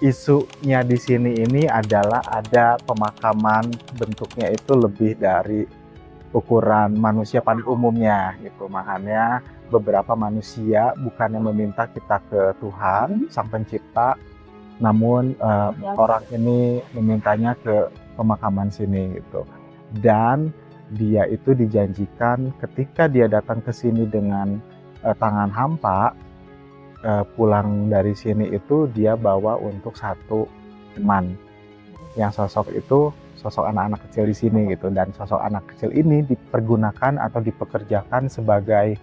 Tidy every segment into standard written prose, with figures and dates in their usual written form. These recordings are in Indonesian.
isunya di sini ini adalah ada pemakaman bentuknya itu lebih dari ukuran manusia pada umumnya gitu. Makanya beberapa manusia bukannya meminta kita ke Tuhan Sang Pencipta, namun orang ini memintanya ke pemakaman sini gitu. Dan dia itu dijanjikan ketika dia datang ke sini dengan tangan hampa, pulang dari sini itu dia bawa untuk satu teman yang sosok itu sosok anak-anak kecil di sini gitu. Dan sosok anak kecil ini dipergunakan atau dipekerjakan sebagai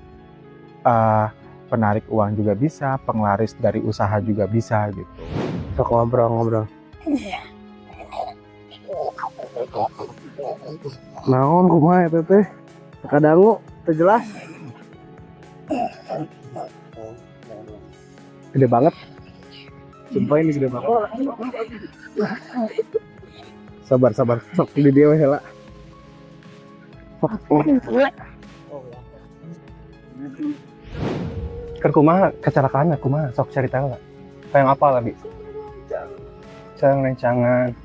penarik uang juga bisa, penglaris dari usaha juga bisa gitu. Sok ngobrol-ngobrol. Naon kumaha eta teh? Kadangu teu jelas. Gede banget. Sumpah ini gede banget. Sabar. Sok di dia we heula. Kan kumaha kecelakaannya kumaha sok cerita heula. Kayak apa lagi? Sayang rencangan.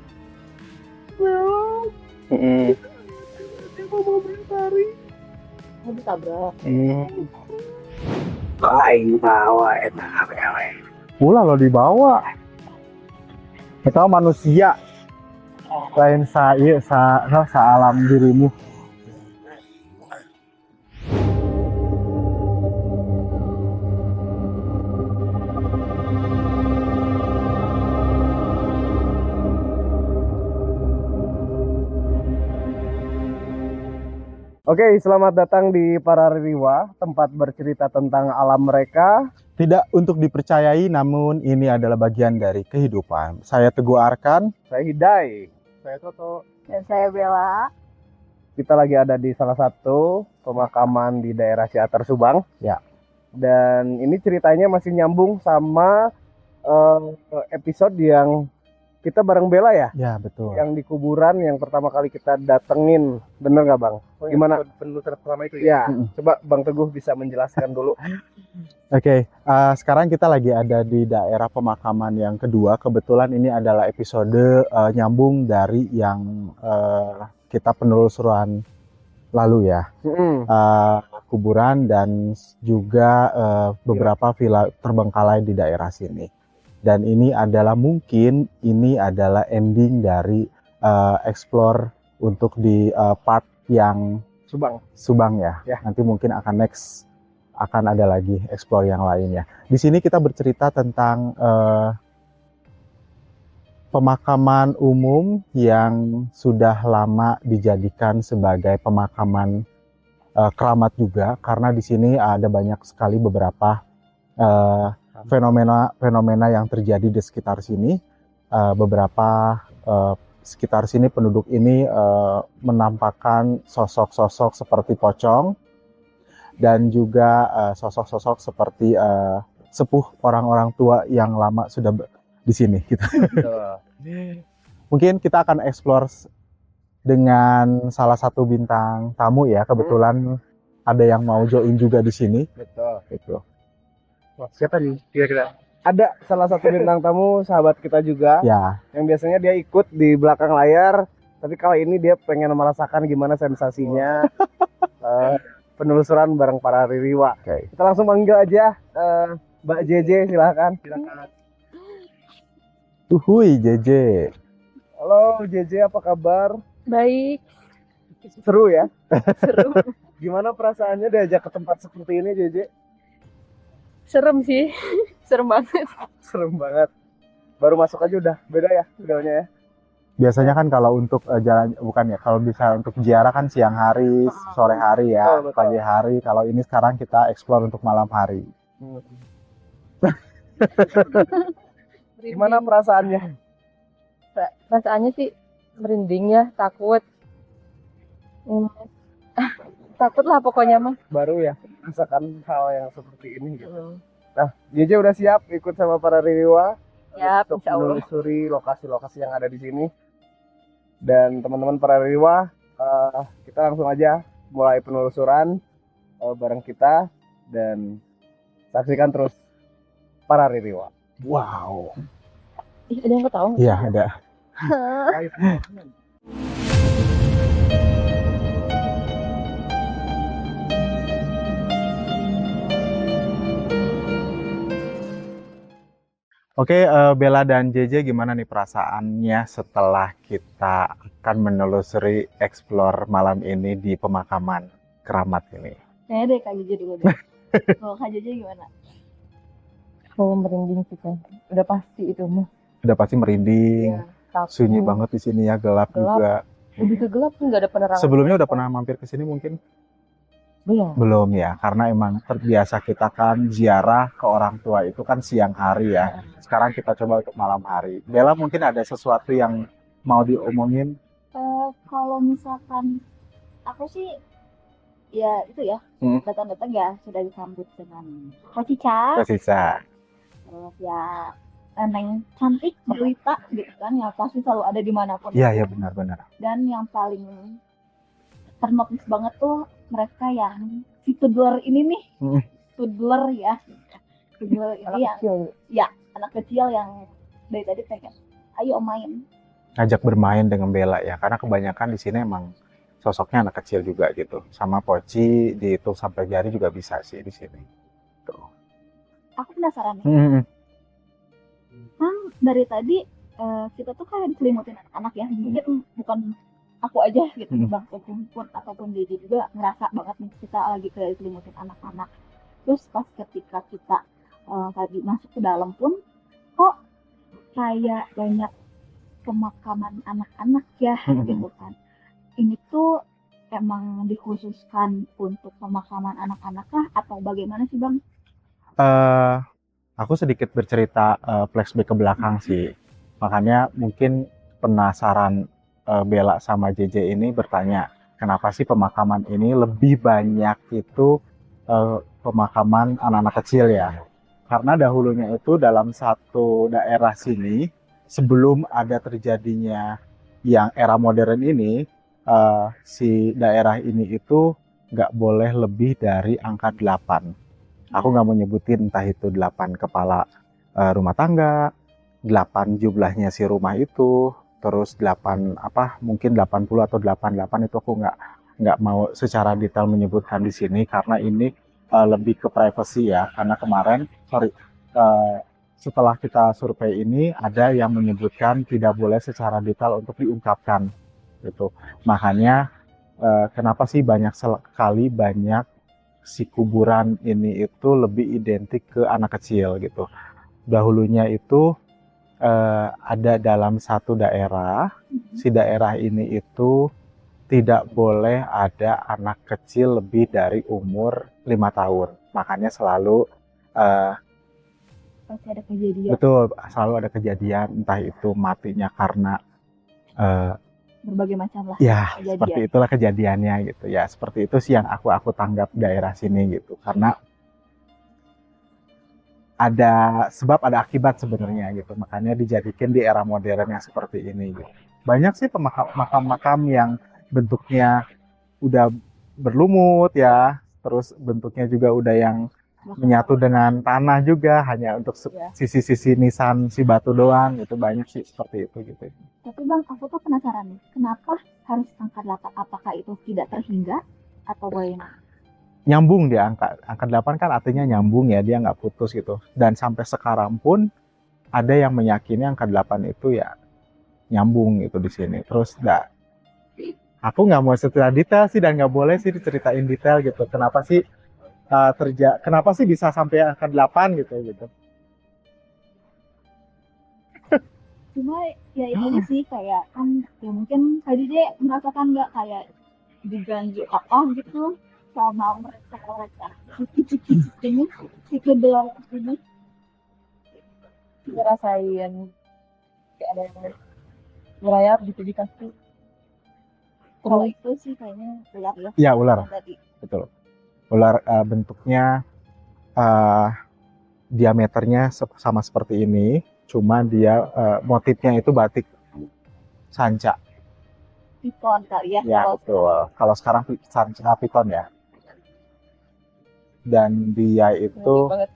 Mau ditabrak. Aing bawa eta awewe. Pula lo dibawa. Kita manusia. Lain sa alam dirimu. Oke, selamat datang di Paraririwa, tempat bercerita tentang alam mereka. Tidak untuk dipercayai, namun ini adalah bagian dari kehidupan. Saya Teguh Arkan. Saya Hidai. Saya Toto. Dan saya Bella. Kita lagi ada di salah satu pemakaman di daerah Ciater Subang. Ya. Dan ini ceritanya masih nyambung sama episode yang kita bareng Bella ya? Ya, betul. Yang di kuburan yang pertama kali kita datengin. Bener nggak Bang? Gimana? Penelusuran pertama itu Ya, coba Bang Teguh bisa menjelaskan dulu. Oke, sekarang kita lagi ada di daerah pemakaman yang kedua. Kebetulan ini adalah episode nyambung dari yang kita penelusuran lalu ya. Kuburan dan juga beberapa villa terbengkalai di daerah sini. Dan ini adalah mungkin ini adalah ending dari explore untuk di part yang Subang ya. Nanti mungkin akan ada lagi explore yang lainnya. Di sini kita bercerita tentang pemakaman umum yang sudah lama dijadikan sebagai pemakaman keramat juga, karena di sini ada banyak sekali beberapa fenomena yang terjadi di sekitar sini. Beberapa sekitar sini penduduk ini menampakkan sosok-sosok seperti pocong dan juga sosok-sosok seperti sepuh orang-orang tua yang lama sudah di sini gitu. Mungkin kita akan explore dengan salah satu bintang tamu ya. Kebetulan ada yang mau join juga di sini. Betul. Gitu. Wah, siapa nih kira-kira? Ada salah satu bintang tamu sahabat kita juga. Ya. Yang biasanya dia ikut di belakang layar, tapi kali ini dia pengen merasakan gimana sensasinya penelusuran bareng Paraririwa. Oke. Kita langsung panggil aja Mbak JJ, silakan. Uhuy JJ. Halo JJ, apa kabar? Baik. Seru ya? Seru. Gimana perasaannya diajak ke tempat seperti ini JJ? Serem sih. Serem banget. Serem banget. Baru masuk aja udah beda ya feelnya ya. Biasanya kan kalau untuk jalan, bukan ya, kalau bisa untuk ziarah kan siang hari, sore hari ya, Betul. pagi hari. Kalau ini sekarang kita explore untuk malam hari. Gimana perasaannya? Perasaannya sih merinding ya, takut. Takut lah pokoknya mah. Baru ya merasakan hal yang seperti ini gitu. Nah, JJ udah siap ikut sama Paraririwa Siap, untuk insya Allah. menelusuri lokasi-lokasi yang ada di sini. Dan teman-teman Paraririwa, kita langsung aja mulai penelusuran bareng kita dan saksikan terus Paraririwa. Wow. Ih, ada yang ketawa. Iya, ada. Oke, Bella dan JJ gimana nih perasaannya setelah kita akan menelusuri explore malam ini di pemakaman keramat ini? Kayaknya deh Kak Jojo dulu deh. Kalau Kak Jojo gimana? Oh, merinding sih kan. Udah pasti itu mah. Udah pasti merinding, Ya, takut. sunyi banget di sini ya, gelap Gelap. juga. Lebih ke gelap sih, nggak ada penerangan. Sebelumnya udah pernah mampir ke sini mungkin? Belum. Belum ya, karena emang terbiasa kita kan ziarah ke orang tua itu kan siang hari ya. Sekarang kita coba untuk malam hari. Bella mungkin ada sesuatu yang mau diomongin? Kalau misalkan aku sih ya itu ya datang-datang ya sudah disambut dengan Kocica, Tersisa. terus ya Neng cantik, berita gitu kan, ya pasti selalu ada dimanapun. Iya, ya benar-benar. Dan yang paling ternotis banget tuh mereka yang si toddler ini nih, toddler ya, toddler ini yang anak kecil yang dari tadi pengen ayo main. Ngajak bermain dengan Bella ya, karena kebanyakan di sini emang sosoknya anak kecil juga gitu. Sama Poci dihitung sampai jari juga bisa sih di sini. Tuh. Aku penasaran nih. Kan dari tadi kita tuh kayak diselimutin anak-anak ya, mungkin bukan aku aja gitu, Bang pun ataupun Didi juga ngerasa banget nih kita lagi kayak diselimutin anak-anak. Terus pas ketika kita tadi masuk ke dalam pun kok kayak banyak pemakaman anak-anak ya gitu kan. Ini tuh emang dikhususkan untuk pemakaman anak-anak kah atau bagaimana sih Bang? Aku sedikit bercerita flashback ke belakang sih. Makanya mungkin penasaran Bella sama JJ ini bertanya, kenapa sih pemakaman ini lebih banyak itu pemakaman anak-anak kecil ya? Karena dahulunya itu dalam satu daerah sini, sebelum ada terjadinya yang era modern ini, si daerah ini itu nggak boleh lebih dari angka 8. Aku nggak mau nyebutin entah itu 8 kepala rumah tangga, 8 jumlahnya si rumah itu, terus 8 mungkin 80 atau 88 itu aku nggak mau secara detail menyebutkan di sini karena ini lebih ke privacy ya. Karena kemarin setelah kita survei ini ada yang menyebutkan tidak boleh secara detail untuk diungkapkan gitu. Makanya kenapa sih banyak sekali si kuburan ini itu lebih identik ke anak kecil gitu. Dahulunya itu ada dalam satu daerah, si daerah ini itu tidak boleh ada anak kecil lebih dari umur 5 tahun. Makanya selalu pasti ada kejadian. Betul, selalu ada kejadian, entah itu matinya karena berbagai macam lah. Ya, kejadian. Seperti itulah kejadiannya gitu ya. Seperti itu sih yang aku tanggap daerah sini gitu. Karena ada sebab ada akibat sebenarnya gitu. Makanya dijadikan di era modern yang seperti ini gitu. Banyak sih makam-makam yang bentuknya udah berlumut ya. Terus bentuknya juga udah yang menyatu dengan tanah juga, hanya untuk sisi-sisi nisan si batu doang gitu. Banyak sih seperti itu gitu. Tapi Bang, aku tuh penasaran nih, kenapa harus angka 8? Apakah itu tidak terhingga atau bagaimana? Nyambung dia, angka 8 kan artinya nyambung ya, dia nggak putus gitu. Dan sampai sekarang pun ada yang meyakini angka 8 itu ya nyambung gitu di sini. Terus aku nggak mau cerita detail sih dan nggak boleh sih diceritain detail gitu. Kenapa sih kenapa sih bisa sampai angka 8 gitu. Cuma ya itu sih kayak kan ya mungkin tadi dia merasakan nggak kayak diganggu apa gitu sama mereka ini itu doang ini Ngerasain kayak ada yang merayap gitu dikasih. kalau itu sih kayaknya ular ya. Iya, ular. Tadi. Betul. Ular bentuknya diameternya sama seperti ini, cuma dia motifnya itu batik sanca. Piton kali ya. Ya betul. Kalau sekarang sanca piton ya. dan dia itu banget.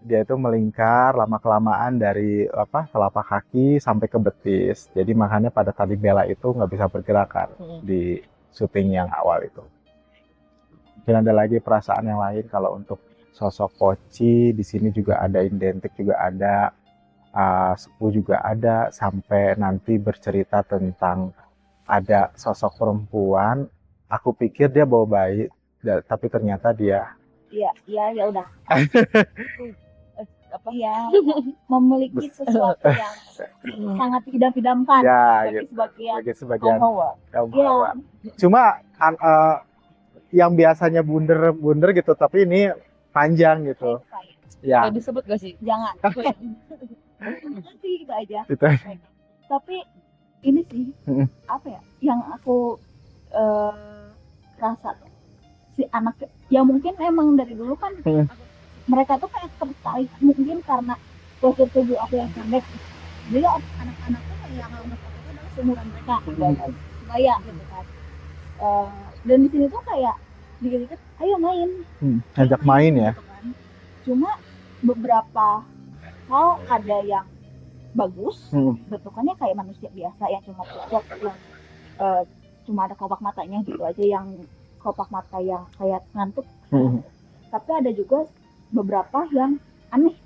dia itu melingkar lama-kelamaan dari telapak kaki sampai ke betis. Jadi makanya pada tadi Bella itu nggak bisa bergerak kan di syuting yang awal itu. Mungkin ada lagi perasaan yang lain kalau untuk sosok Poci di sini juga ada, identik juga ada, Sepuh juga ada, sampai nanti bercerita tentang ada sosok perempuan. Aku pikir dia bawa bayi, tapi ternyata dia ya udah apa ya memiliki sesuatu yang sangat idam-idamkan ya bagi gitu. sebagian Bagi sebagian kaum ya. hawa. Cuma yang biasanya bunder gitu, tapi ini panjang gitu. Ya, Kayak disebut gak sih? jangan sih itu aja. itu. Tapi ini sih Mm-mm. apa ya yang aku rasa si anak ya mungkin emang dari dulu kan mereka tuh kayak tertarik mungkin karena postur tubuh aku yang pendek, jadi anak-anak tuh kayak yang anggap aku tuh adalah seumuran mereka sebaya gitu kan. Dan di sini tuh kayak dikit-dikit ayo main, Ngajak main ya. gitu kan. Cuma beberapa hal ada yang bagus, bentukannya kayak manusia biasa yang cuma pucuk, yang cuma ada kelopak matanya gitu aja, yang kelopak mata yang kayak ngantuk. Tapi ada juga beberapa yang aneh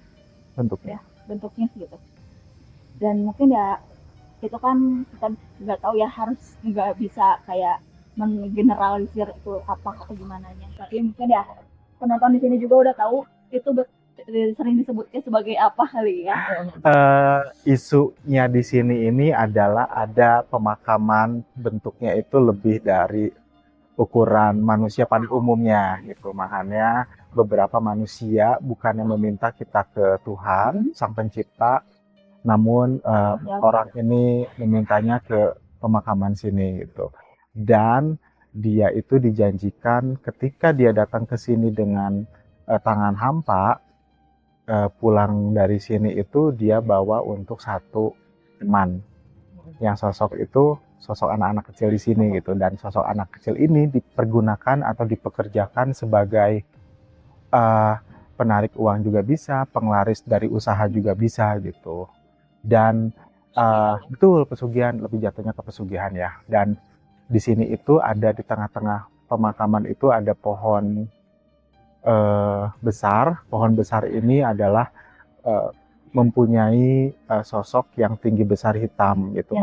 bentuknya gitu. Dan mungkin ya itu kan kita nggak tahu ya, harus nggak bisa kayak menggeneralisir itu apa atau gimana nya. Tapi mungkin ya penonton di sini juga udah tahu itu sering disebutnya sebagai apa kali ya. Isunya di sini ini adalah ada pemakaman, bentuknya itu lebih dari ukuran manusia pada umumnya gitu. Makanya beberapa manusia bukannya meminta kita ke Tuhan Sang Pencipta, namun orang ini memintanya ke pemakaman sini gitu. Dan dia itu dijanjikan ketika dia datang ke sini dengan tangan hampa, pulang dari sini itu dia bawa untuk satu teman. Yang sosok itu sosok anak-anak kecil di sini gitu, dan sosok anak kecil ini dipergunakan atau dipekerjakan sebagai penarik uang juga bisa, penglaris dari usaha juga bisa gitu. Dan betul pesugihan, lebih jatuhnya ke pesugihan ya. Dan di sini itu ada di tengah-tengah pemakaman itu ada pohon besar. Pohon besar ini adalah mempunyai sosok yang tinggi besar hitam gitu,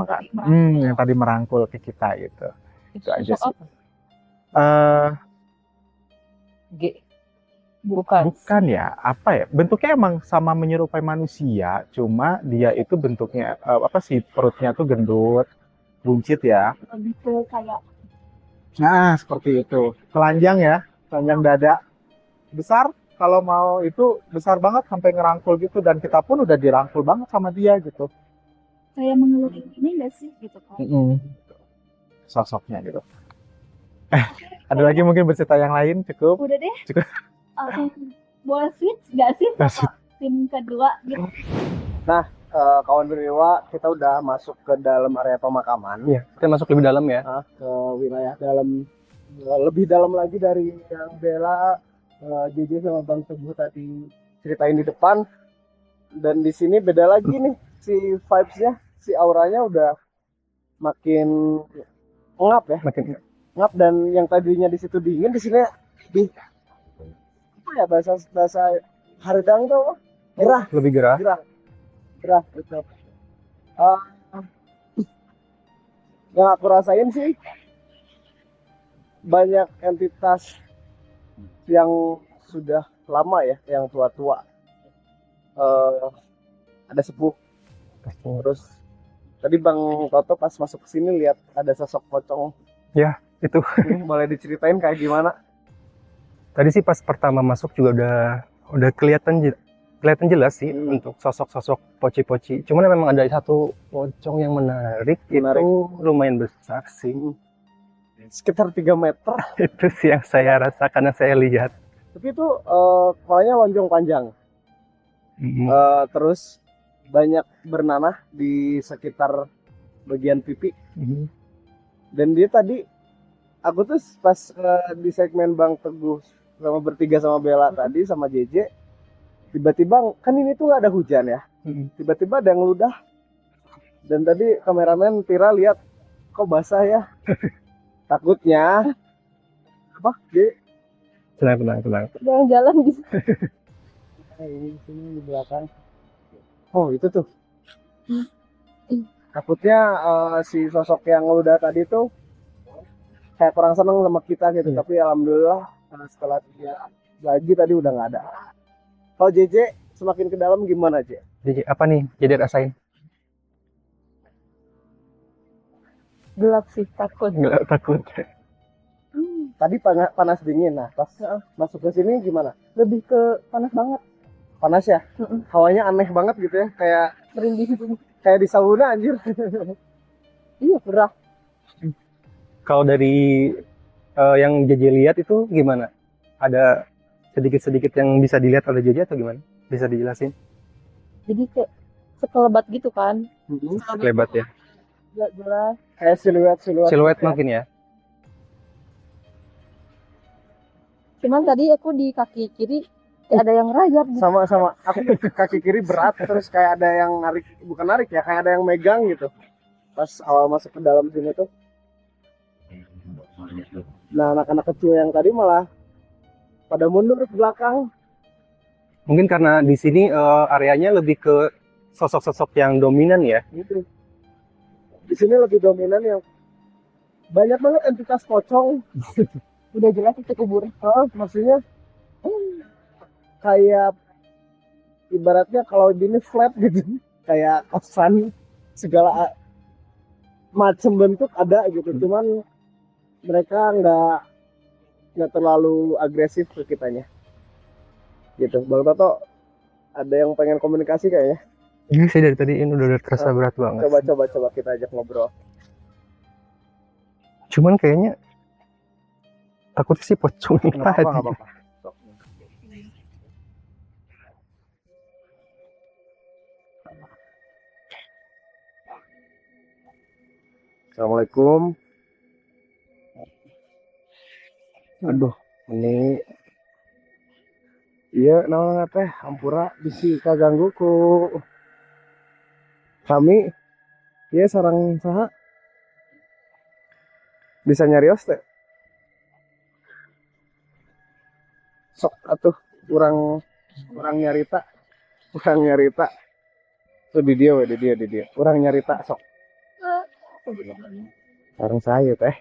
yang tadi merangkul ke kita gitu. Itu aja sih. Bukan ya, apa ya? Bentuknya emang sama menyerupai manusia, cuma dia itu bentuknya perutnya tuh gendut, buncit ya. Lebih ke kayak Seperti itu. Telanjang ya, telanjang dada. Besar, kalau mau itu besar banget sampai ngerangkul gitu, dan kita pun udah dirangkul banget sama dia gitu. Kayak mengeluhin ini enggak sih gitu kan. Sosoknya gitu. Ada lagi mungkin bercerita yang lain? Cukup? Udah deh. Cukup. Boleh switch nggak sih sama tim kedua gitu? Nah, kawan beriwa, kita udah masuk ke dalam area pemakaman. Iya, kita masuk lebih dalam ya. Ke wilayah dalam, lebih dalam lagi dari yang Bella, JJ sama Bang Teguh tadi ceritain di depan. Dan di sini beda lagi nih, si vibes-nya, si auranya udah makin ngap ya. Makin Ngap, dan yang tadinya di situ dingin, di sini lebih apa ya, bahasa Haridang tuh gerah. lebih gerah. Gerah betul. Yang aku rasain sih banyak entitas yang sudah lama ya, yang tua-tua. Ada sepuh. Terus tadi Bang Toto pas masuk ke sini lihat ada sosok pocong. Ya, itu. Boleh diceritain kayak gimana? Tadi sih pas pertama masuk juga udah kelihatan jelas sih untuk sosok-sosok poci-poci. Cuman memang ada satu pocong yang menarik. Itu lumayan besar sih. Sekitar 3 meter. Itu sih yang saya rasakan, yang saya lihat. Tapi itu kepalanya lonjong panjang. Terus banyak bernanah di sekitar bagian pipi. Dan dia tadi, aku tuh pas di segmen Bang Teguh sama bertiga sama Bella tadi sama JJ, tiba-tiba kan ini tuh ada hujan ya, tiba-tiba ada yang ngeludah, dan tadi kameramen Tira lihat kok basah ya, takutnya apa Tenang. Jangan jalan gitu. ini di sini di belakang. Oh itu tuh. Hmm. Takutnya si sosok yang udah tadi tuh kayak kurang seneng sama kita gitu. Iya. Tapi alhamdulillah setelah dia lagi tadi udah nggak ada. Kalau JJ semakin ke dalam gimana J? Jadi apa nih? Jadi rasain. Gelap sih, takut. Nggak takut. Tadi panas dingin. Nah pas masuk ke sini gimana? Lebih ke panas banget. Panas ya? Mm-mm. Hawanya aneh banget gitu ya. Merinding gitu. Kayak di sauna anjir. Iya, gerah. Kalau dari yang JJ lihat itu gimana? Ada sedikit-sedikit yang bisa dilihat oleh JJ atau gimana? Bisa dijelasin? Jadi kayak sekelebat gitu kan. Lebat ya. Gak jelas. Kayak siluet Siluet gitu ya. mungkin ya. Cuman tadi aku di kaki kiri kayak ada yang rayap gitu. Sama aku kaki kiri berat terus kayak ada yang narik ya, kayak ada yang megang gitu pas awal masuk ke dalam sini tuh. Nah anak-anak kecil yang tadi malah pada mundur ke belakang Mungkin karena di sini areanya lebih ke sosok-sosok yang dominan ya. gitu. Di sini lebih dominan yang banyak banget entitas pocong. Udah jelas itu kuburan. Maksudnya kayak ibaratnya kalau gini flat gitu, kayak kosan segala macam bentuk ada gitu, cuman mereka nggak terlalu agresif ke kitanya gitu. Bang Toto ada yang pengen komunikasi kayaknya, Iya sih dari tadi ini udah terasa berat banget. coba kita ajak ngobrol. Cuman kayaknya takut sih pocong yang Nggak apa-apa, tadi. nggak apa-apa. Sok. Assalamualaikum. Aduh, ini iya naon teh hampura bisi kaganggu ku kami. Iya sarang saha bisa nyarios teh. Sok atuh kurang nyarita. Tuh di dia we, di dia. Kurang nyarita sok. Sarang saya teh.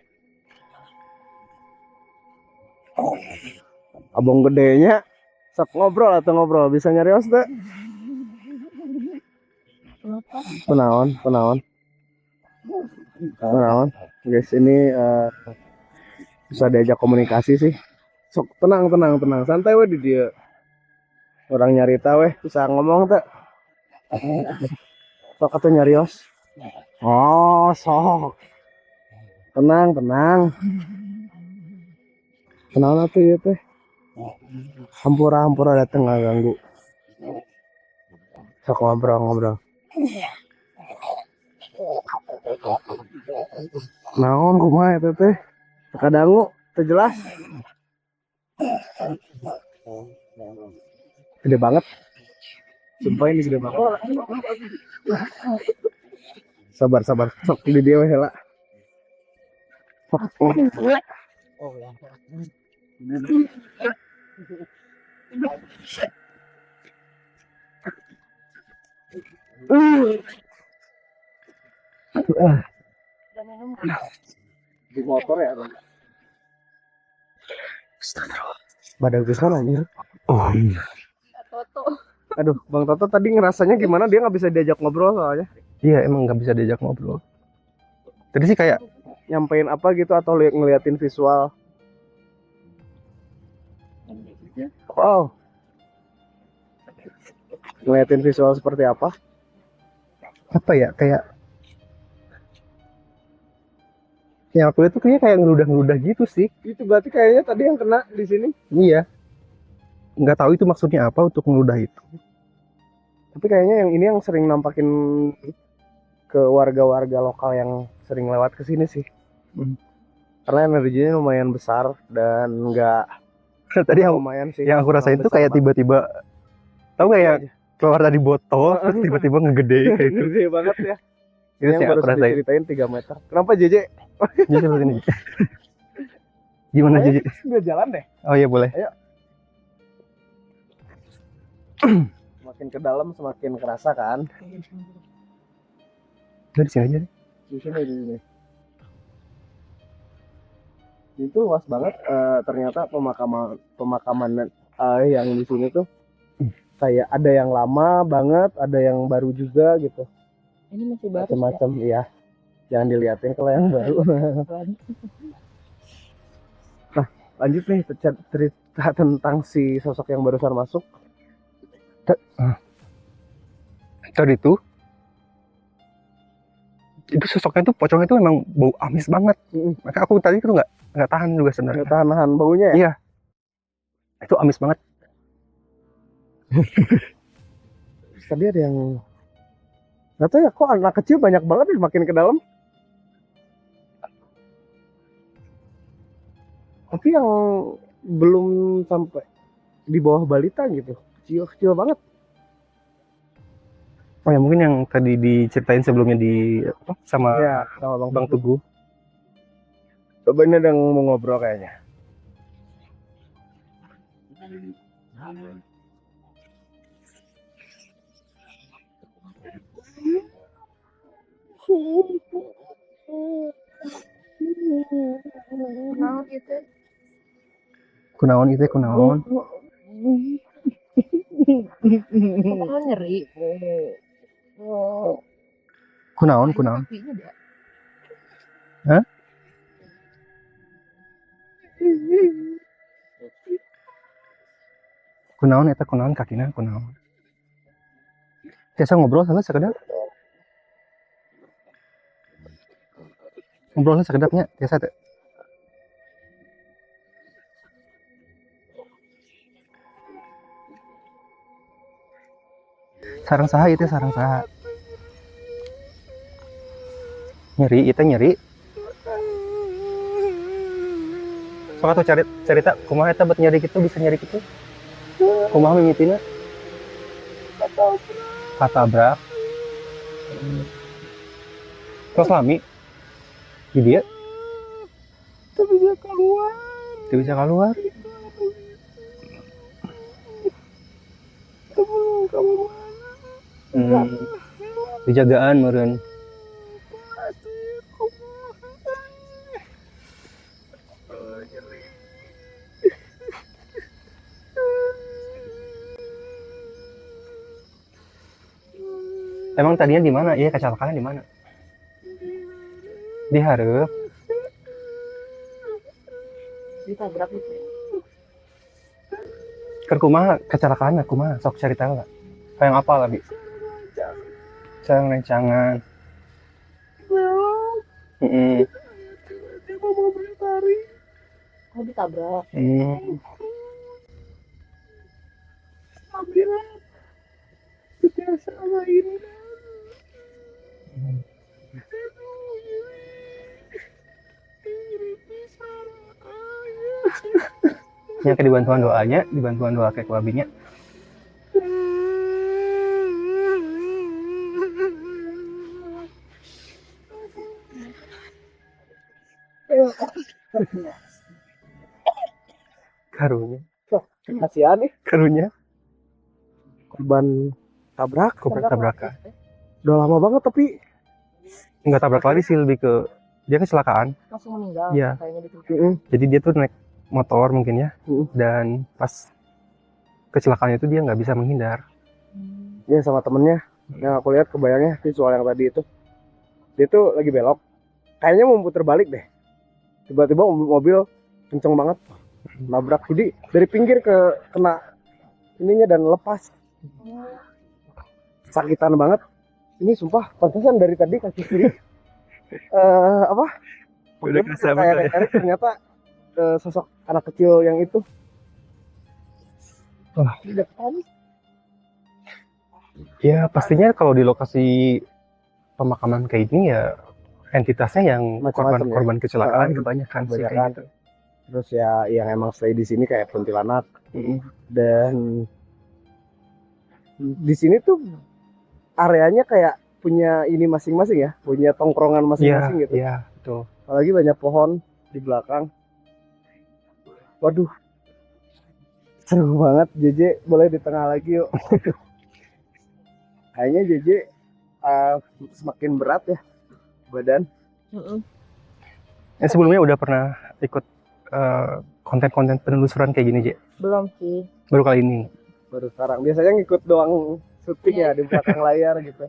Abang gedenya sok ngobrol bisa nyarios teh. Penaon. Guys, ini bisa diajak komunikasi sih. Sok tenang, santai we di dia. Orang nyarita weh, bisa ngomong teh. Sok atuh nyarios. Oh, sok. Tenang. Tenang atuh ya teh. Hampura dateng nggak ganggu. Sok ngobrol. Naon kumaha eta teh? Kadangu teu jelas. Gede banget. Sumpah ini gede banget. Sabar. Sok di dia we heula. Di motor ya. Badan pisan anjir. Oh iya. Toto. Aduh, Bang Toto tadi ngerasanya gimana? Dia nggak bisa diajak ngobrol soalnya. Iya emang nggak bisa diajak ngobrol. Tadi sih kayak Nyampein apa gitu atau ngeliatin visual. Wow. Ngeliatin visual seperti apa? apa ya kayak yang aku lihat tuh kayaknya kayak ngeludah gitu sih. Itu berarti kayaknya tadi yang kena di sini. Iya. Nggak tahu itu maksudnya apa untuk ngeludah itu. Tapi kayaknya yang ini yang sering nampakin ke warga-warga lokal yang sering lewat ke sini sih. Karena energinya lumayan besar dan Tadi lumayan sih. yang aku rasain tuh kayak tiba-tiba, tahu nggak ya, keluar dari botol terus tiba-tiba ngegede kayak itu. Gede banget ya. Itu Yang sih baru aku rasain. diceritain 3 meter. Kenapa JJ? Jadi seperti ini. Gimana Ayo, Jadi? Udah jalan deh. Oh iya boleh. Semakin ke dalam semakin kerasa kan. Udah di sini aja. Di sini. Itu luas banget. Ternyata pemakaman yang di sini tuh kayak ada yang lama banget, ada yang baru juga gitu. Ini masih baru. Macam-macam ya. Jangan dilihatin kalau yang baru. Nah, lanjut nih cerita tentang si sosok yang barusan masuk. Tadi itu sosoknya tuh, pocongnya tuh memang bau amis banget. Maka aku tadi tuh nggak tahan juga sebenarnya. Nggak tahan baunya ya? Iya. Itu amis banget. Tadi ada yang nggak tahu ya, kok anak kecil banyak banget ya makin ke dalam. Tapi yang belum sampai di bawah balita gitu, kecil banget. Oh ya, mungkin yang tadi diceritain sebelumnya sama Ya, sama Bang Teguh. Coba ini ada yang mau ngobrol kayaknya. Nah, gitu. Kunaon itu kunaon? Kepala nyeri. Kunaon? Kakinya ada. Hah? Kunaon eta kunaon kakina kunaon? Biasa ngobrol salah sekedap. Ngobrolnya sekedapnya biasa teh. Sarang saha itu sarang saha. Nyeri itu nyeri. Sok atuh cerita kumaha eta bet nyeri gitu bisa nyeri gitu. Kumaha mimitina? Katabrak. Terus lami di dia Tuh bisa keluar. tidak bisa keluar. Kamu Dijagaan meureun. Emang tadinya di mana? Iya, kecelakaannya di mana? Di hareup. Ditabrak gitu. Keur kumaha kecelakaannya kumaha? Sok cerita lah. Kayak apa lagi? Sareng rencangan. dia mau mobil tarik. Oh, ditabrak. Mobilan. Biasa lain. Yang ke dibantuan doanya, dibantuan doa kayak wabinya. Karunya, Kasihan nih karunya. korban Tabrakan. udah lama banget tapi Enggak tabrak lari sih, lebih ke dia kecelakaan. Langsung meninggal. Iya. Kayaknya gitu. Jadi dia tuh naik motor mungkin ya, dan pas kecelakaannya itu dia nggak bisa menghindar. ya sama temennya yang aku lihat kebayangnya visual yang tadi itu, dia tuh lagi belok kayaknya mau puter balik deh, tiba-tiba mobil kenceng banget nabrak, jadi dari pinggir ke kena ininya dan lepas. Sakitan banget ini sumpah, pantesan dari tadi kaki kiri Udah kerasa kayak banget ya. ternyata sosok anak kecil yang itu. Wah. Di depan. Ya pastinya kalau di lokasi pemakaman kayak gini ya entitasnya yang Macam-macam ya. korban kecelakaan kebanyakan sih kayak Kebanyakan. gitu. Terus ya yang emang stay di sini kayak kuntilanak. Dan di sini tuh areanya kayak punya ini masing-masing ya, punya tongkrongan Iya, masing-masing gitu. iya, betul. Apalagi banyak pohon di belakang. Waduh, seru banget. JJ boleh di tengah lagi yuk. Kayaknya JJ semakin berat ya badan. Sebelumnya udah pernah ikut konten-konten penelusuran kayak gini, Je? Belum sih. Baru kali ini. Baru sekarang. Biasanya ngikut doang syuting ya di belakang layar gitu.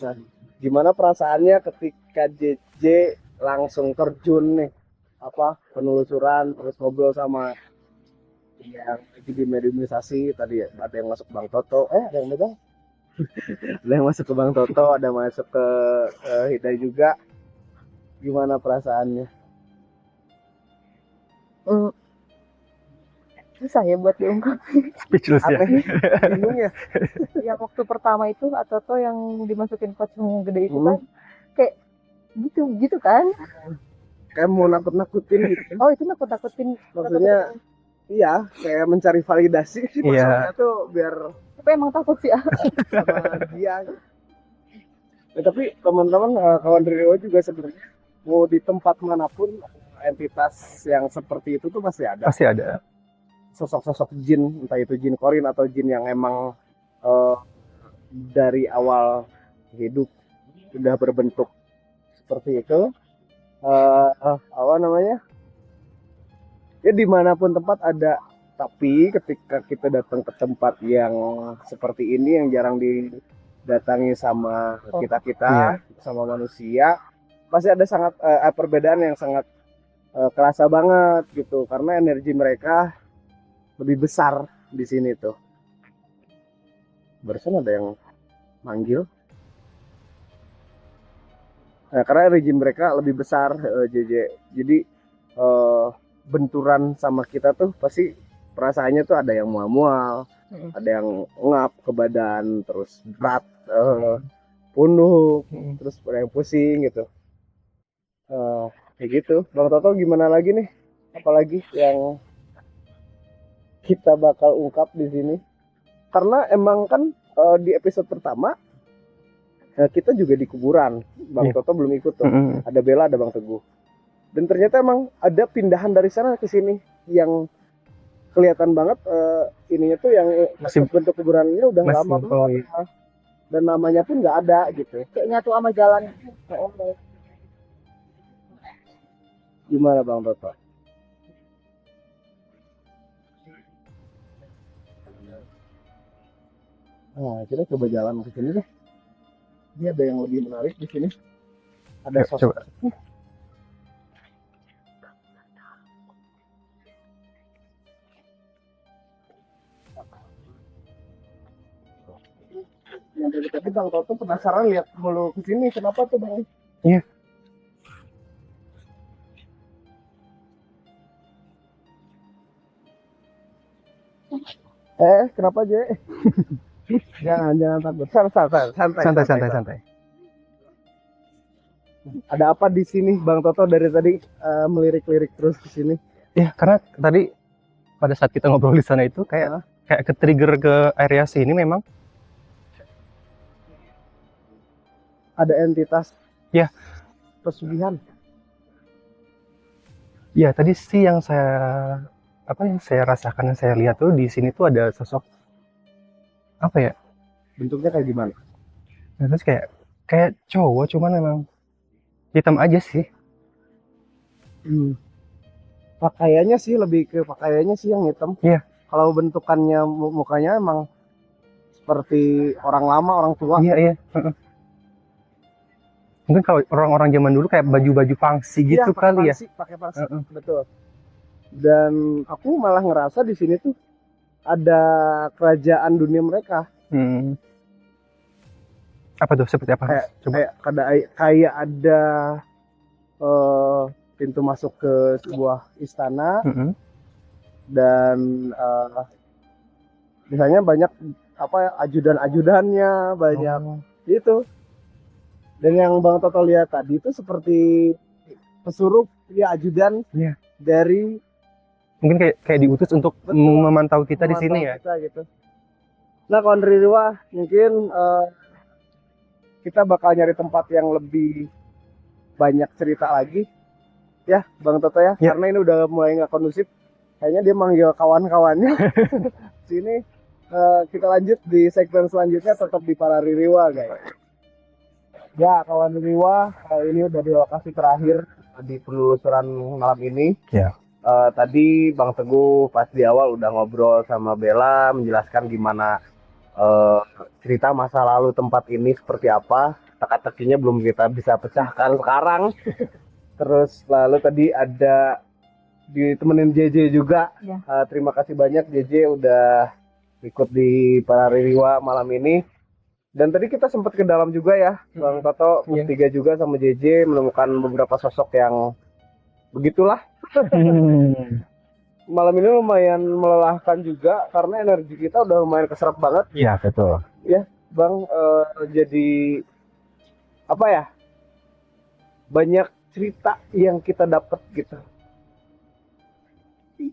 Nah, gimana perasaannya ketika JJ langsung terjun nih penelusuran terus ngobrol sama yang lagi di mediumisasi tadi ya, ada yang masuk Bang Toto, ada yang megang, ada yang masuk ke Bang Toto, ada masuk ke Hidai juga. Gimana perasaannya? Susah ya buat diungkap. Speechless ya. Aneh, bingung ya. Yang waktu pertama itu Atoto yang dimasukin pocong gede itu kan kayak gitu kan. Kayak mau nakut-nakutin gitu. Oh itu nakut-nakutin. Maksudnya iya, kayak mencari validasi sih Iya. maksudnya tuh biar Tapi emang takut sih. sama dia. Tapi teman-teman kawan Dewa juga sebenarnya mau di tempat manapun entitas yang seperti itu tuh pasti ada. Pasti ada. Sosok-sosok jin, entah itu jin korin atau jin yang emang dari awal hidup sudah berbentuk seperti itu. Apa namanya? Ya dimanapun tempat ada. Tapi ketika kita datang ke tempat yang seperti ini yang jarang didatangi sama kita-kita, sama manusia, pasti ada sangat perbedaan yang sangat kerasa banget gitu. Karena energi mereka lebih besar di sini tuh. Barusan ada yang manggil. Nah, karena rezim mereka lebih besar, JJ. Jadi benturan sama kita tuh pasti perasaannya tuh ada yang mual-mual, ada yang ngap ke badan, terus berat, punuk, terus ada yang pusing gitu. Kayak gitu. Bang Toto gimana lagi nih? Apalagi yang kita bakal ungkap di sini? Karena emang kan di episode pertama kita juga di kuburan. Bang Toto belum ikut tuh. Ada Bella, ada Bang Teguh. Dan ternyata emang ada pindahan dari sana ke sini yang kelihatan banget ininya tuh yang bentuk kuburannya udah lama banget. Dan namanya pun nggak ada gitu. Kayak nyatu sama jalan. Gimana Bang Toto? Nah, kita coba jalan ke sini deh. Ini ada yang lebih menarik di sini. Ada sosok. Coba. Tapi Bang Toto penasaran lihat mulu ke sini. Kenapa tuh Bang? Iya. Kenapa aja? jangan takut. Santai. Ada apa di sini Bang Toto dari tadi melirik-lirik terus ke sini? Ya, karena tadi pada saat kita ngobrol di sana itu kayak ke-trigger ke area sini memang. Ada entitas. Ya. Pesugihan. Ya, tadi sih yang saya rasakan, yang saya lihat tuh di sini tuh ada sosok apa ya? Bentuknya kayak gimana? Nah, terus kayak cowok, cuman memang hitam aja sih. Pakaiannya sih lebih ke pakaiannya sih yang hitam. Iya. Kalau bentukannya mukanya emang seperti orang lama, orang tua. Iya. Mungkin kalau orang-orang zaman dulu kayak baju-baju pangsi gitu kali ya. Pakai pangsi, betul. Dan aku malah ngerasa di sini tuh ada kerajaan dunia mereka. Apa tuh? Seperti apa? Kayak ada pintu masuk ke sebuah istana. Dan misalnya banyak ajudan-ajudannya banyak gitu. Dan yang Bang Toto lihat tadi itu seperti pesuruh ajudan Iya. dari Mungkin kayak diutus untuk Betul. memantau kita di sini ya. kita gitu. Nah, kawan Ririwa, mungkin kita bakal nyari tempat yang lebih banyak cerita lagi ya Bang Toto ya, Ya. karena ini udah mulai nggak kondusif. Kayaknya dia manggil kawan-kawannya sini. Kita lanjut di segmen selanjutnya, tetap di Para Ririwa guys. Ya kawan Ririwa, ini udah di lokasi terakhir di penelusuran malam ini. Ya. Tadi Bang Teguh pas di awal udah ngobrol sama Bella, menjelaskan gimana cerita masa lalu tempat ini seperti apa. Teka-tekinya belum kita bisa pecahkan sekarang. Terus lalu tadi ada ditemenin JJ juga. Ya. Terima kasih banyak JJ udah ikut di Para Ririwa malam ini. Dan tadi kita sempat ke dalam juga ya, Bang Toto Iya. bertiga juga sama JJ menemukan beberapa sosok yang begitulah. Malam ini lumayan melelahkan juga karena energi kita udah lumayan keserap banget, Iya, betul. Bang. Jadi apa ya? Banyak cerita yang kita dapat gitu.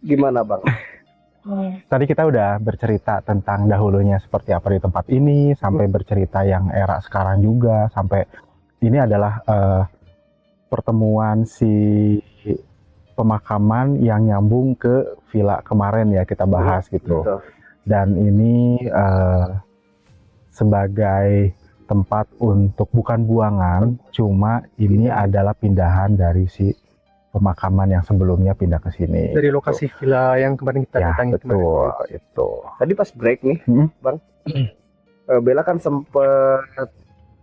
Gimana, Bang? Tadi kita udah bercerita tentang dahulunya seperti apa di tempat ini, sampai bercerita yang era sekarang juga, sampai ini adalah pertemuan si pemakaman yang nyambung ke villa kemarin ya kita bahas gitu. Betul. Dan ini sebagai tempat untuk bukan buangan, cuma ini adalah pindahan dari si pemakaman yang sebelumnya pindah ke sini. Dari lokasi villa yang kemarin kita Ya, datangi betul, kemarin. itu. Tadi pas break nih, Bang. Bella kan sempet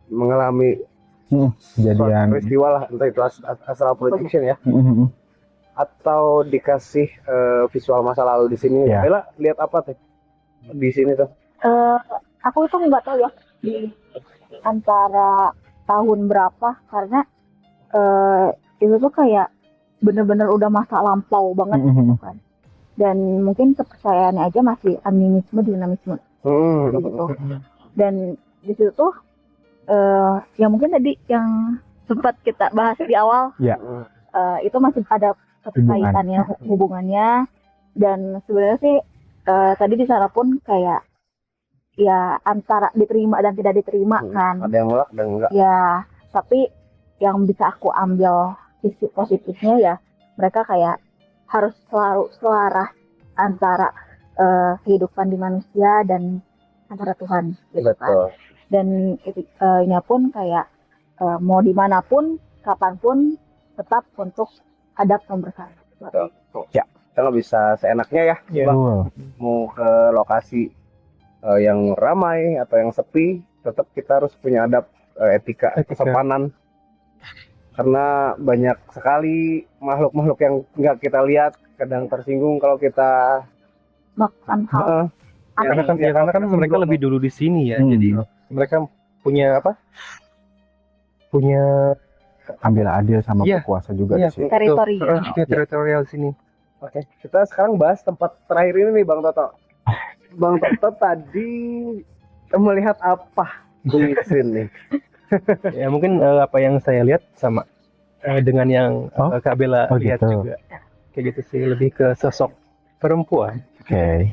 mengalami suatu Kejadian. peristiwa lah, entah itu astral projection ya, Mhm. atau dikasih visual masa lalu di sini. Ya. Bella lihat apa tuh di sini tuh? Aku itu nggak tahu ya di antara tahun berapa, karena itu tuh kayak bener-bener udah masa lampau banget Mhm. kan. Dan mungkin kepercayaannya aja masih animisme dinamisme gitu. Dan di situ tuh ya mungkin tadi yang sempat kita bahas di awal, Ya. itu masih ada kaitannya hubungannya. Dan sebenarnya sih tadi di sana pun kayak ya antara diterima dan tidak diterima kan. Ada yang nolak dan enggak. Ya, tapi yang bisa aku ambil sisi positifnya ya, mereka kayak harus selalu selaras antara kehidupan di manusia dan antara Tuhan gitu kan. Betul. Dan ini pun kayak mau dimanapun, kapanpun tetap untuk adab pembersihan. Betul. Ya, kita nggak bisa seenaknya ya, Bang. Betul. Mau ke lokasi yang ramai atau yang sepi, tetap kita harus punya adab, etika, kesopanan. Karena banyak sekali makhluk-makhluk yang nggak kita lihat, kadang tersinggung kalau kita Makan hal Karena kan, Ya, karena kan mereka lebih dulu di sini ya, jadi mereka punya apa? Punya Ambil adil sama Iya. berkuasa juga Iya, di sini. teritori. punya teritorial di sini. Oke, kita sekarang bahas tempat terakhir ini nih, Bang Toto. Bang Toto tadi melihat apa di sini? Ya mungkin apa yang saya lihat sama dengan yang Kak Bella Oh, lihat gitu. juga. Kayak gitu sih, lebih ke sosok perempuan. Oke.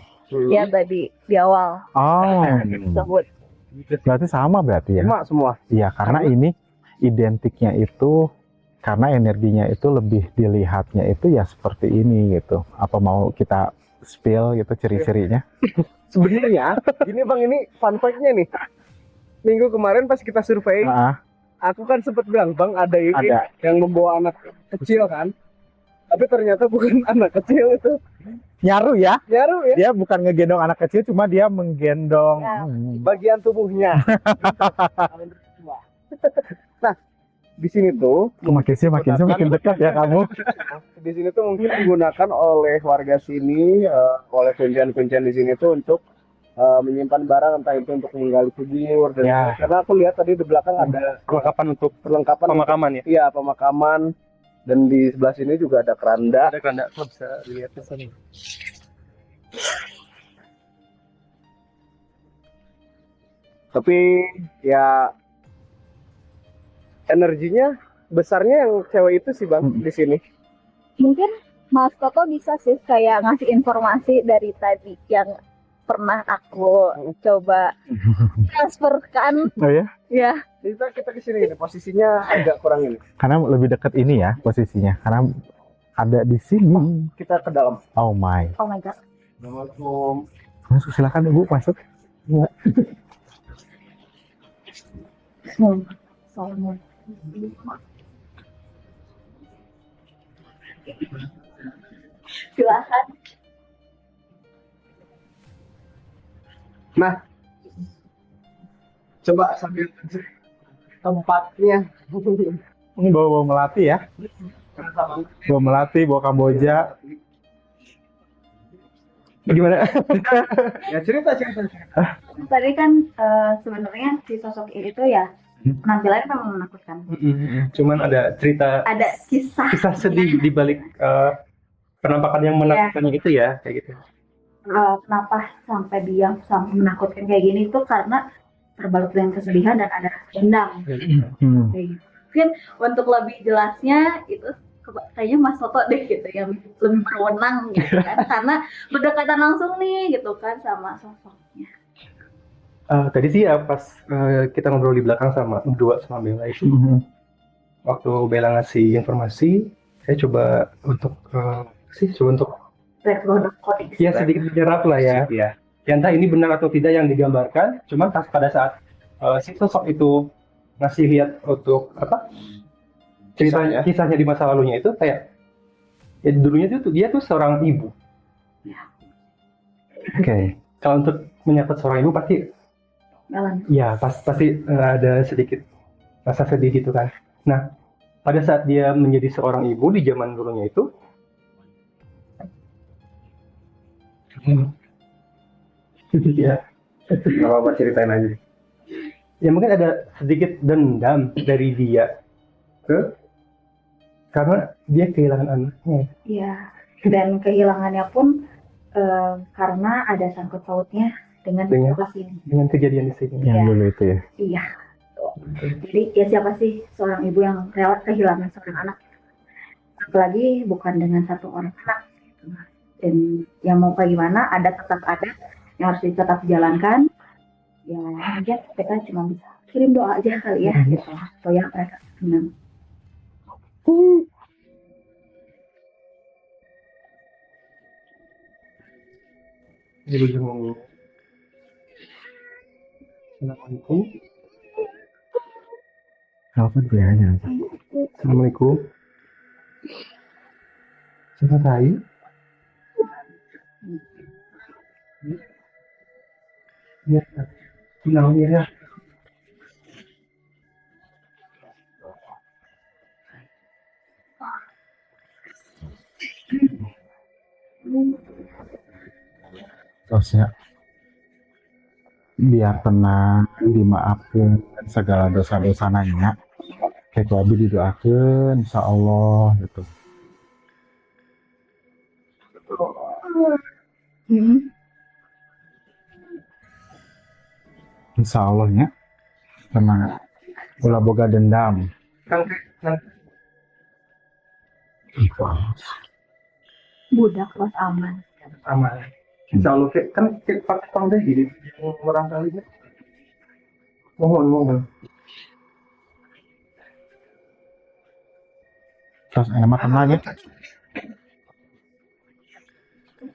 Ya tadi di awal Oh. sebut. Berarti sama berarti ya? Semua. Iya, karena ini identiknya itu karena energinya itu lebih dilihatnya itu ya seperti ini gitu. Apa mau kita spill gitu ciri-cirinya? Sebenarnya, gini Bang, ini fun fact-nya nih. Minggu kemarin pas kita survei, aku kan sempat bilang, Bang, ada ini Ada. yang membawa anak kecil kan. Tapi ternyata bukan anak kecil itu. Nyaru ya? Nyaru ya, Dia bukan ngegendong anak kecil, cuma dia menggendong. Ya. bagian tubuhnya. Nah, di sini tuh, Makin sih makin dekat ya kamu. di sini tuh mungkin digunakan oleh warga sini, oleh kuncian-kuncian di sini tuh untuk menyimpan barang, entah itu untuk menggali kubur dan Ya. karena aku lihat tadi di belakang ada Perlengkapan untuk perlengkapan pemakaman ya. iya, pemakaman, dan di sebelah sini juga ada keranda. Ada keranda, kalau bisa dilihat di sini. Tapi ya energinya besarnya yang cewek itu sih Bang di sini. Mungkin Mas Toto bisa sih kayak ngasih informasi dari tadi yang pernah aku coba transferkan. Oh ya? Ya, Kita di sini nih, posisinya agak kurang ini. Karena lebih dekat ini ya posisinya. Karena ada di sini. Kita ke dalam. Oh my. oh my god. Assalamualaikum. Masuk, silakan Ibu masuk. Soalnya. Silakan. Nah, coba sambil tempatnya. Ini bawa melati ya. Bawa melati, bawa Kamboja. Gimana? Ya cerita. Tadi kan sebenarnya si sosok ini tuh ya penampilannya memang menakutkan. Cuman ada cerita Ada kisah sedih di balik penampakan yang menakutkannya itu ya, kayak gitu. kenapa sampai dia sampai menakutkan kayak gini itu karena terbalut dengan kesedihan dan ada rasa dendam. Kayak gitu. Mungkin untuk lebih jelasnya itu kayaknya Mas Toto deh gitu yang lebih berwenang gitu kan karena berdekatan langsung nih gitu kan sama sosoknya. Tadi sih ya pas kita ngobrol di belakang sama berdua sama Bella itu, waktu Bella ngasih informasi, saya coba untuk Kodik. ya sedikit menyerap lah ya. Ya entah ini benar atau tidak yang digambarkan, cuman pas pada saat si sosok itu ngasih lihat untuk apa kisahnya di masa lalunya itu kayak ya dulunya tuh dia tuh seorang ibu. Oke. Kalau untuk menyangkut seorang ibu pasti Jalan. ya pasti ada sedikit rasa sedih gitu kan. Nah, pada saat dia menjadi seorang ibu di zaman dulunya itu ya, Gak apa-apa, ceritain aja. ya mungkin ada sedikit dendam dari dia karena dia kehilangan anaknya. Iya. Dan kehilangannya pun karena ada sangkut pautnya dengan situasi ini. Dengan kejadian di sini. Yang dulu itu ya. Iya. Jadi ya siapa sih seorang ibu yang rela kehilangan seorang anak? Apalagi bukan dengan satu orang anak. Dan yang mau kayak gimana tetap ada yang harus tetap dijalankan. Ya mungkin kita cuma bisa kirim doa aja kali ya gitu. Supaya mereka senang. Jadi ngomong. Assalamualaikum. Apa biayanya? Assalamualaikum. Siapa tahu? Ya, kenal ya. Terusnya biar tenang, dimaafkan segala dosa-dosa nanya. Kayak abi didoakan, insya Allah gitu. Insya Allahnya tenang. Ulah boga dendam. Budak pas aman. Aman. Insya Allah kan pakai tong deh gini. Orang kalinya. Mohon. Terus enak makan lagi.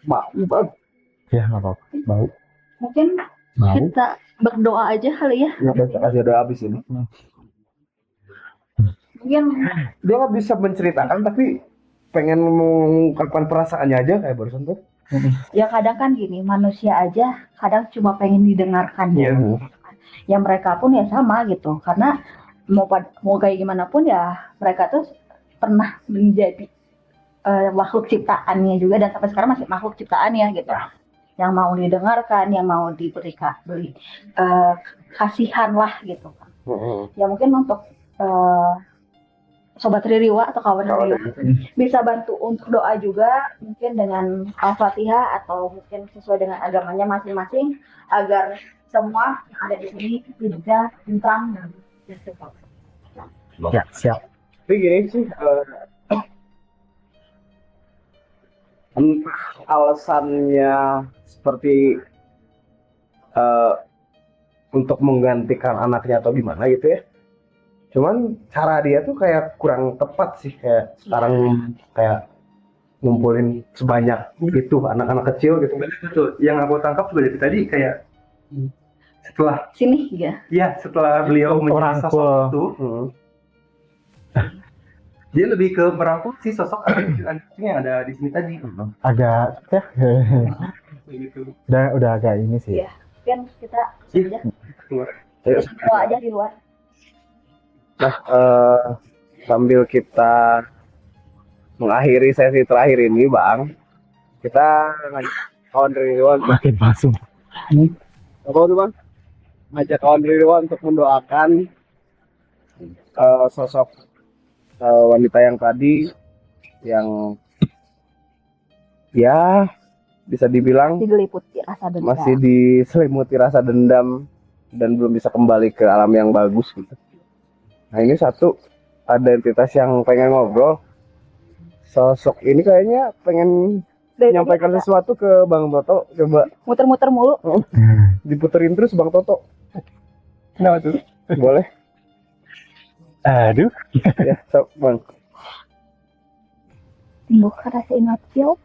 Bau, bang. Ya nggak apa-apa. Bau. Mungkin Bau. kita berdoa aja kali ya. Ya, kasih udah habis ini. Mungkin Dia nggak bisa menceritakan, tapi pengen mengungkapkan perasaannya aja kayak barusan tuh. ya kadang kan gini, manusia aja kadang cuma pengen didengarkan ya. Ya mereka pun ya sama gitu. Karena mau kayak gimana pun ya mereka tuh pernah menjadi makhluk ciptaannya juga dan sampai sekarang masih makhluk ciptaannya gitu. Yang mau didengarkan, yang mau beri kasihan lah gitu kan. Ya mungkin untuk Sobat Ririwa atau kawan Ririwa bisa bantu untuk doa juga mungkin dengan Al-Fatihah atau mungkin sesuai dengan agamanya masing-masing agar semua yang ada di sini hidupnya tentram dan sehat. Ya siap. Tapi gini sih, entah alasannya seperti untuk menggantikan anaknya atau gimana gitu ya. Cuman cara dia tuh kayak kurang tepat sih, kayak sekarang kayak ngumpulin sebanyak itu anak-anak kecil gitu. Betul. Yang aku tangkap juga dari tadi kayak setelah Sini ya. ya setelah beliau menjadi sosok Merangkul. itu, dia lebih ke merangkul si sosok anak kecil yang ada di sini tadi. Agak ya Gitu. udah agak ini sih. Iya. Kan kita Iya. Ayo. bawa aja di luar. Nah, sambil kita mengakhiri sesi terakhir ini, Bang, kita kawan Ridwan, Makin masuk. apa tuh Bang? Ngajak kawan Ridwan untuk mendoakan sosok wanita yang tadi, yang ya bisa dibilang Diliputi rasa dendam. masih diselimuti rasa dendam dan belum bisa kembali ke alam yang bagus gitu. Nah ini satu, ada entitas yang pengen ngobrol. Sosok ini kayaknya pengen Dari menyampaikan tadi sesuatu ke Bang Toto. Coba muter-muter mulu. diputerin terus Bang Toto. Kenapa tuh? Boleh? Aduh. Ya, sok Bang. Timbul rasa ingat Job.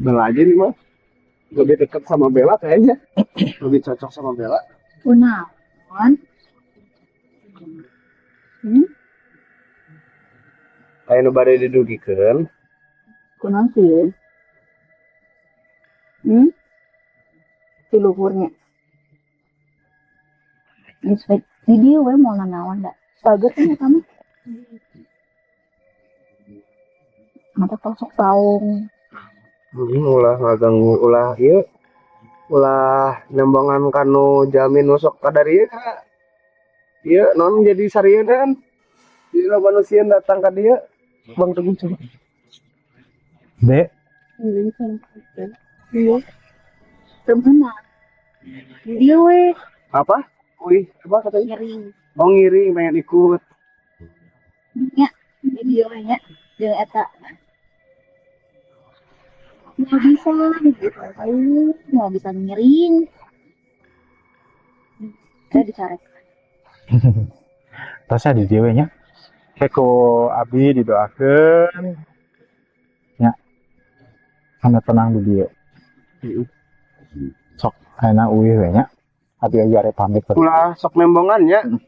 Bella aja nih Mas. Lebih dekat sama Bella kayaknya. Lebih cocok sama Bella. Kunaon? Kayak nu bade didugikeun. Kunaon sih? Si luhurnya. Di dia we mau nanawan dah. Bagus kan kamu. Mata sosok saung. Ulah ngaganggu ulah ieu. Ulah nembangan kanu jamin nusok kadarieu ka. Ieu non jadi sarieun kan. Jadi manusia datang ka dieu. Bang Teguh coba. Dek, Iya. Kemana? Dia we Apa? Wih, coba katanya. nyeri. Oh ngiri pengen ikut. Ya, dia we nya. Jeung eta. Nggak bisa gitu. Nggak bisa nyering. Saya dicarek. tasnya di dewe nya. Keko abi didoakeun. Ya. Anda tenang di dieu. Sok ayeuna uih we nya. Abi aya arep pamit ke Ulah sok nembongannya.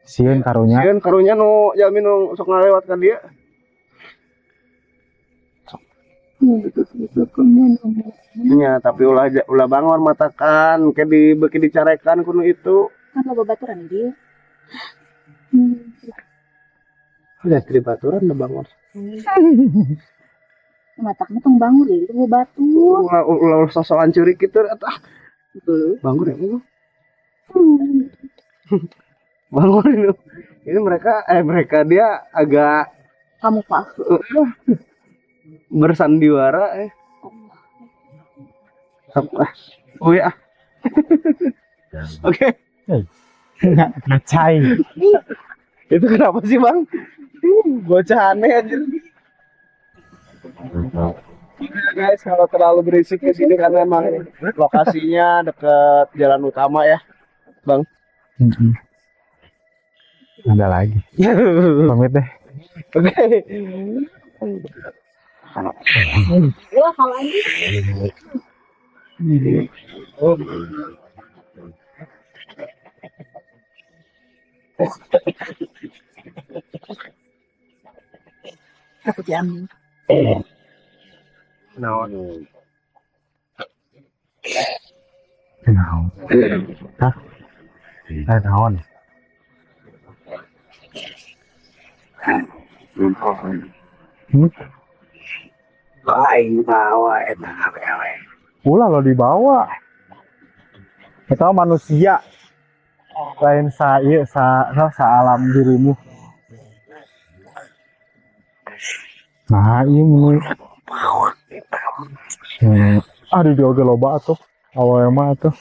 sieun karunya. Sieun karunya nu jalmi nu sok ngalewat ka dieu. Nya tapi ulah bangun matakan ke beuki dicarekan kuno itu. Kan lo babaturan dia. Udah di baturan udah bangun. Mataknya tong bangun ya, itu batur. Ulah sosokan curi gitu atah. Bangun ya Bu. Bangun ini. Ini mereka dia agak Kamu palsu. bersandiwara Oh ya. Oke. Ngacai. Itu kenapa sih Bang? Bocah aneh aja. Guys, kalau terlalu berisik di sini karena emang lokasinya dekat jalan utama ya, Bang. Ada lagi. Pamit deh. Oke. Wah, kalau ini aku diambil. Naon? Naon? Hah? Naon? Aing bawa eta awewe. Ulah lo dibawa. Kita manusia. Lain sa alam dirimu. Nah ini. Aduh dia oge loba atuh. Awalnya mah atuh.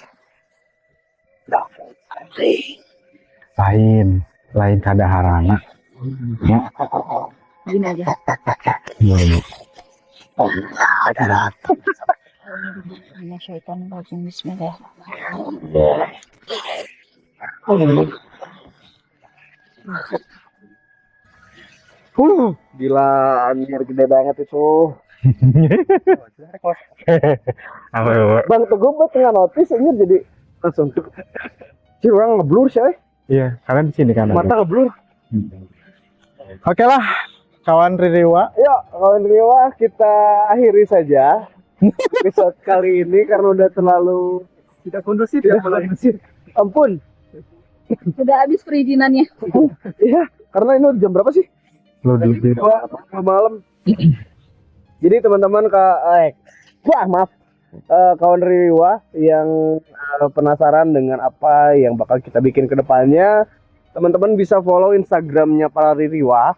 Lain kadaharana. Ya. Gini aja. Minasyaitonirrajim. Bismillahirrahmanirrahim. Gila, anjir gede banget itu. Apa ya? Bang Teguh buat tengah notis ini jadi langsung si orang ngeblur sih, Iya, karena di sini kan. mata ngeblur. Oke lah, kawan Ririwa. Yuk, kawan Riwa, kita akhiri saja episode kali ini karena udah terlalu tidak kondusif. Ampun. Sudah habis perizinannya. Iya, karena ini udah jam berapa sih? Lo di Dua malam. Jadi teman-teman maaf. Kawan Riwa yang penasaran dengan apa yang bakal kita bikin ke depannya, teman-teman bisa follow Instagramnya para Ririwa.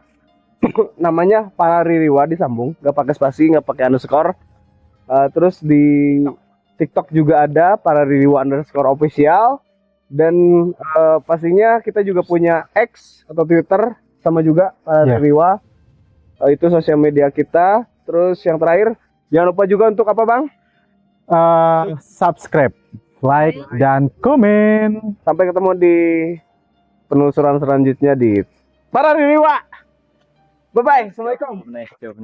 Namanya para Ririwa disambung, nggak pakai spasi, nggak pakai underscore. Terus di TikTok juga ada para Ririwa underscore official. Dan pastinya kita juga punya X atau Twitter sama juga para Ririwa. Itu sosial media kita. Terus yang terakhir, jangan lupa juga untuk apa bang? subscribe, like, dan komen. Sampai ketemu di penelusuran selanjutnya di para Ririwa. Bye bye. Assalamualaikum. Nice job.